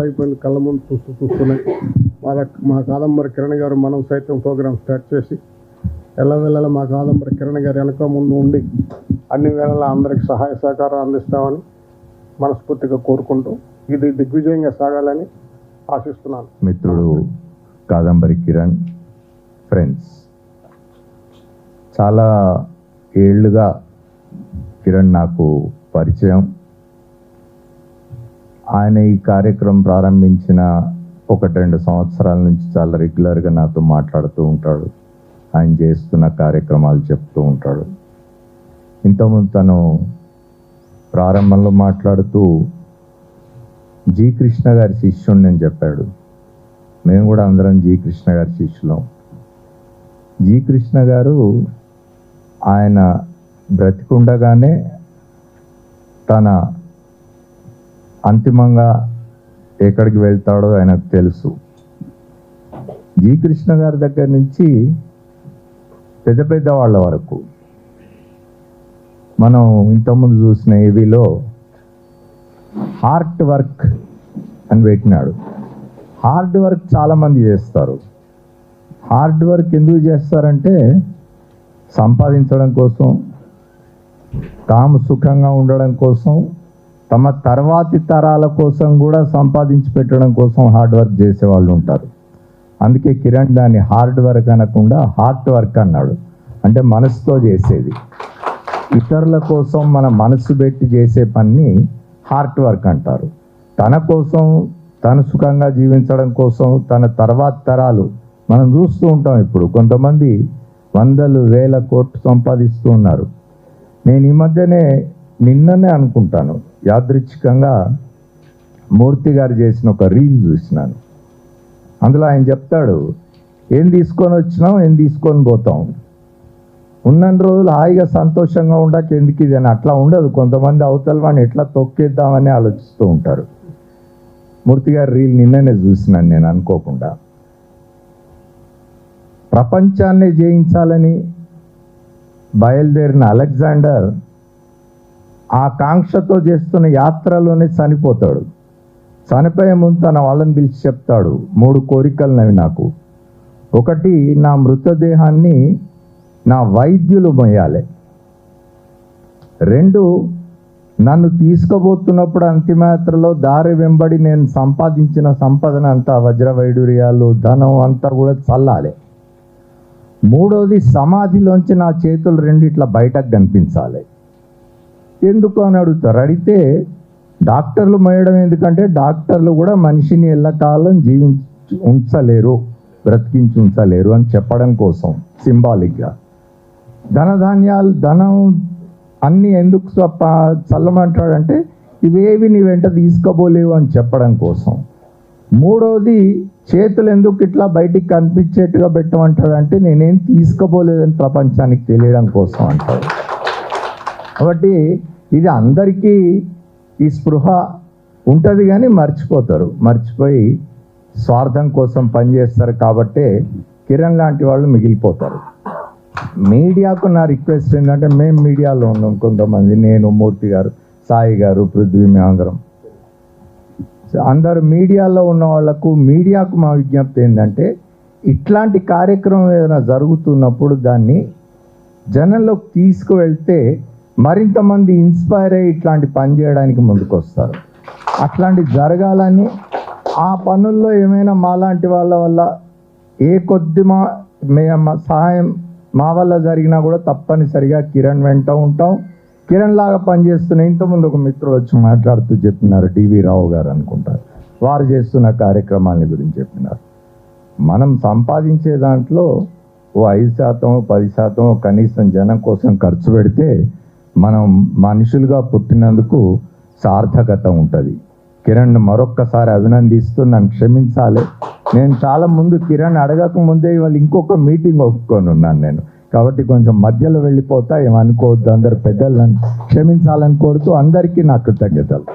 ఆగిపోయింది, కళ్ళ ముందు చూస్తున్నాయి. మా కాదంబరి కిరణ్ గారు మనం సైతం ప్రోగ్రామ్ స్టార్ట్ చేసి ఎల్లవెల్లలా మా కాదంబరి కిరణ్ గారు వెనక ముందు ఉండి అన్ని వేళలా అందరికి సహాయ సహకారం అందిస్తామని మనస్ఫూర్తిగా కోరుకుంటూ ఇది దిగ్విజయంగా సాగాలని ఆశిస్తున్నాను. మిత్రుడు కాదంబరి కిరణ్, ఫ్రెండ్స్, చాలా ఏళ్ళుగా కిరణ్ నాకు పరిచయం. ఆయన ఈ కార్యక్రమం ప్రారంభించిన 1-2 సంవత్సరాల నుంచి చాలా రెగ్యులర్గా నాతో మాట్లాడుతూ ఉంటాడు. ఆయన చేస్తున్న కార్యక్రమాలు చెప్తూ ఉంటాడు. ఇంతకుముందు తను ప్రారంభంలో మాట్లాడుతూ జి కృష్ణ గారి శిష్యుడిని అని చెప్పాడు. మేము కూడా అందరం జి కృష్ణ గారి శిష్యులం. జి కృష్ణ గారు ఆయన బ్రతికుండగానే తన అంతిమంగా ఎక్కడికి వెళ్తాడో ఆయనకు తెలుసు. జి కృష్ణ గారి దగ్గర నుంచి పెద్ద పెద్ద వాళ్ళ వరకు మనం ఇంతకుముందు చూసిన ఏవీలో హార్ట్ వర్క్ అని పెట్టినాడు. హార్డ్ వర్క్ చాలామంది చేస్తారు. హార్డ్ వర్క్ ఎందుకు చేస్తారంటే సంపాదించడం కోసం, తాము సుఖంగా ఉండడం కోసం, తమ తర్వాతి తరాల కోసం కూడా సంపాదించి పెట్టడం కోసం హార్డ్ వర్క్ చేసేవాళ్ళు ఉంటారు. అందుకే కిరణ్ దాన్ని హార్డ్ వర్క్ అనకుండా హార్ట్ వర్క్ అన్నాడు. అంటే మనసుతో చేసేది, ఇతరుల కోసం మన మనసు పెట్టి చేసే పని హార్ట్ వర్క్ అంటారు. తన కోసం, తను సుఖంగా జీవించడం కోసం, తన తర్వాత తరాలు మనం చూస్తూ ఉంటాం. ఇప్పుడు కొంతమంది 100,000 కోట్లు సంపాదిస్తూ ఉన్నారు. నేను ఈ మధ్యనే నిన్ననే అనుకుంటాను యాదృచ్ఛికంగా మూర్తి గారు చేసిన ఒక రీల్ చూసినాను. అందులో ఆయన చెప్తాడు, ఏం తీసుకొని వచ్చినాం, ఏం తీసుకొని పోతాం, ఉన్నన్ని రోజులు హాయిగా సంతోషంగా ఉండక ఎందుకు ఇది అని. అట్లా ఉండదు. కొంతమంది అవతల వాడిని ఎట్లా తొక్కేద్దామని ఆలోచిస్తూ ఉంటారు. మూర్తి గారి రీల్ నిన్ననే చూసినాను నేను అనుకోకుండా. ప్రపంచాన్ని జయించాలని బయలుదేరిన అలెగ్జాండర్ ఆ కాంక్షతో చేస్తున్న యాత్రలోనే చనిపోతాడు. చనిపోయే ముందు తన వాళ్ళని పిలిచి చెప్తాడు, 3 కోరికలున్నవి నాకు. ఒకటి, నా మృతదేహాన్ని నా వైద్యులు మొయ్యాలి. 2, నన్ను తీసుకుపోతున్నప్పుడు అంతిమయాత్రలో దారి వెంబడి నేను సంపాదించిన సంపదన అంతా, వజ్ర వైడూర్యాలు, ధనం అంతా కూడా చల్లాలి. 3వది, సమాధిలోంచి నా చేతులు 2 ఇట్లా బయటకు కనిపించాలి. ఎందుకు అని అడుగుతారు. అడిగితే డాక్టర్లు మోయడం ఎందుకంటే డాక్టర్లు కూడా మనిషిని ఎల్లకాలం ఉంచలేరు, బ్రతికించి ఉంచలేరు అని చెప్పడం కోసం సింబాలిక్గా. ధనధాన్యాలు, ధనం అన్నీ ఎందుకు చల్లమంటాడంటే ఇవేవి నీ వెంట తీసుకోబోలేవు అని చెప్పడం కోసం. 3వది, చేతులు ఎందుకు ఇట్లా బయటికి కనిపించేట్టుగా పెట్టమంటాడంటే నేనేం తీసుకోబోలేదని ప్రపంచానికి తెలియడం కోసం అంటాడు. కాబట్టి ఇది అందరికీ ఈ స్పృహ ఉంటుంది కానీ మర్చిపోతారు. మర్చిపోయి స్వార్థం కోసం పనిచేస్తారు. కాబట్టే కిరణ్ లాంటి వాళ్ళు మిగిలిపోతారు. మీడియాకు నా రిక్వెస్ట్ ఏంటంటే, మేము మీడియాలో ఉన్నాం కొంతమంది, నేను, మూర్తి గారు, సాయి గారు, పృథ్వీ, అందరూ మీడియాలో ఉన్న వాళ్లకు, మీడియాకు మా విజ్ఞప్తి ఏంటంటే, ఇట్లాంటి కార్యక్రమం ఏదైనా జరుగుతున్నప్పుడు దాన్ని జనంలోకి తీసుకువెళ్తే మరింత మంది ఇన్స్పైర్ అయ్యి ఇట్లాంటి పని చేయడానికి ముందుకు వస్తారు. అట్లాంటి జరగాలని, ఆ పనుల్లో ఏమైనా మాలాంటి వాళ్ళ వల్ల ఏ కొద్ది సహాయం మా వల్ల జరిగినా కూడా తప్పనిసరిగా కిరణ్ వెంట ఉంటాం. కిరణ్ లాగా పనిచేస్తున్న, ఇంతకుముందు ఒక మిత్రుడు వచ్చి మాట్లాడుతూ చెప్పినారు, డివి రావు గారు అనుకుంటారు, వారు చేస్తున్న కార్యక్రమాల గురించి చెప్పినారు. మనం సంపాదించే దాంట్లో ఓ 5%, 10% కనీసం జనం కోసం ఖర్చు పెడితే మనం మనుషులుగా పుట్టినందుకు సార్థకత ఉంటుంది. కిరణ్ మరొక్కసారి అభినందిస్తూ నన్ను క్షమించాలి. నేను చాలా ముందు కిరణ్ అడగక ముందే ఇవాళ ఇంకొక మీటింగ్ ఒప్పుకొని ఉన్నాను నేను. కాబట్టి కొంచెం మధ్యలో వెళ్ళిపోతా, ఏమనుకోవద్దు. అందరు పెద్దలను క్షమించాలని కోరుతూ అందరికీ నా కృతజ్ఞతలు.